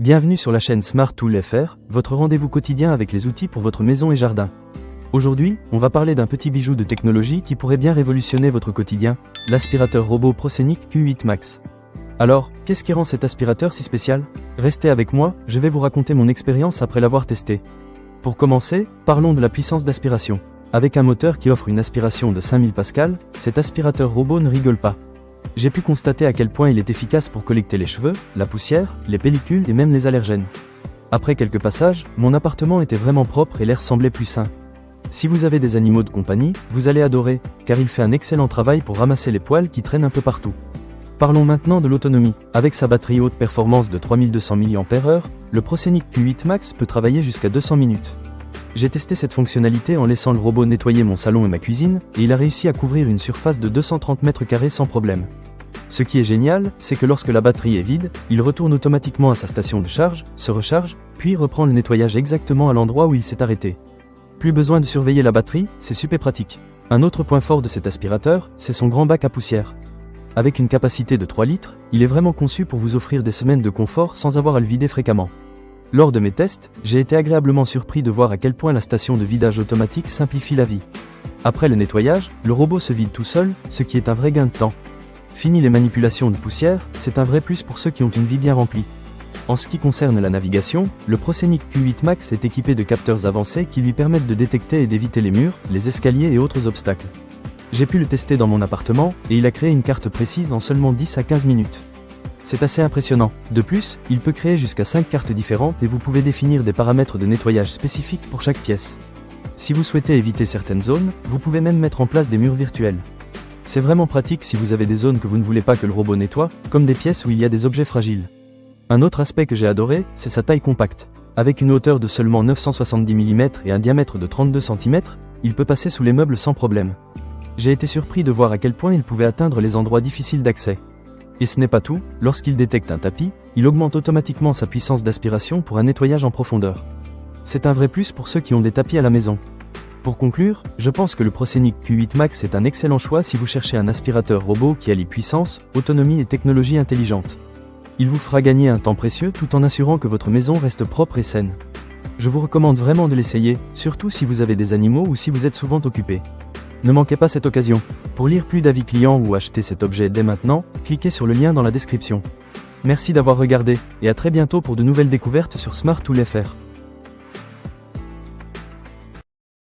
Bienvenue sur la chaîne Smart Tool FR, votre rendez-vous quotidien avec les outils pour votre maison et jardin. Aujourd'hui, on va parler d'un petit bijou de technologie qui pourrait bien révolutionner votre quotidien, l'aspirateur robot Prosenic Q8 Max. Alors, qu'est-ce qui rend cet aspirateur si spécial? Restez avec moi, je vais vous raconter mon expérience après l'avoir testé. Pour commencer, parlons de la puissance d'aspiration. Avec un moteur qui offre une aspiration de 5000 pascal, cet aspirateur robot ne rigole pas. J'ai pu constater à quel point il est efficace pour collecter les cheveux, la poussière, les pellicules et même les allergènes. Après quelques passages, mon appartement était vraiment propre et l'air semblait plus sain. Si vous avez des animaux de compagnie, vous allez adorer, car il fait un excellent travail pour ramasser les poils qui traînent un peu partout. Parlons maintenant de l'autonomie. Avec sa batterie haute performance de 3200 mAh, le Prosenic Q8 Max peut travailler jusqu'à 200 minutes. J'ai testé cette fonctionnalité en laissant le robot nettoyer mon salon et ma cuisine, et il a réussi à couvrir une surface de 230 m² sans problème. Ce qui est génial, c'est que lorsque la batterie est vide, il retourne automatiquement à sa station de charge, se recharge, puis reprend le nettoyage exactement à l'endroit où il s'est arrêté. Plus besoin de surveiller la batterie, c'est super pratique. Un autre point fort de cet aspirateur, c'est son grand bac à poussière. Avec une capacité de 3 litres, il est vraiment conçu pour vous offrir des semaines de confort sans avoir à le vider fréquemment. Lors de mes tests, j'ai été agréablement surpris de voir à quel point la station de vidage automatique simplifie la vie. Après le nettoyage, le robot se vide tout seul, ce qui est un vrai gain de temps. Fini les manipulations de poussière, c'est un vrai plus pour ceux qui ont une vie bien remplie. En ce qui concerne la navigation, le Prosenic Q8 Max est équipé de capteurs avancés qui lui permettent de détecter et d'éviter les murs, les escaliers et autres obstacles. J'ai pu le tester dans mon appartement, et il a créé une carte précise en seulement 10 à 15 minutes. C'est assez impressionnant. De plus, il peut créer jusqu'à 5 cartes différentes et vous pouvez définir des paramètres de nettoyage spécifiques pour chaque pièce. Si vous souhaitez éviter certaines zones, vous pouvez même mettre en place des murs virtuels. C'est vraiment pratique si vous avez des zones que vous ne voulez pas que le robot nettoie, comme des pièces où il y a des objets fragiles. Un autre aspect que j'ai adoré, c'est sa taille compacte. Avec une hauteur de seulement 970 mm et un diamètre de 32 cm, il peut passer sous les meubles sans problème. J'ai été surpris de voir à quel point il pouvait atteindre les endroits difficiles d'accès. Et ce n'est pas tout, lorsqu'il détecte un tapis, il augmente automatiquement sa puissance d'aspiration pour un nettoyage en profondeur. C'est un vrai plus pour ceux qui ont des tapis à la maison. Pour conclure, je pense que le Prosenic Q8 Max est un excellent choix si vous cherchez un aspirateur robot qui allie puissance, autonomie et technologie intelligente. Il vous fera gagner un temps précieux tout en assurant que votre maison reste propre et saine. Je vous recommande vraiment de l'essayer, surtout si vous avez des animaux ou si vous êtes souvent occupé. Ne manquez pas cette occasion. Pour lire plus d'avis clients ou acheter cet objet dès maintenant, cliquez sur le lien dans la description. Merci d'avoir regardé, et à très bientôt pour de nouvelles découvertes sur Smart Tool FR.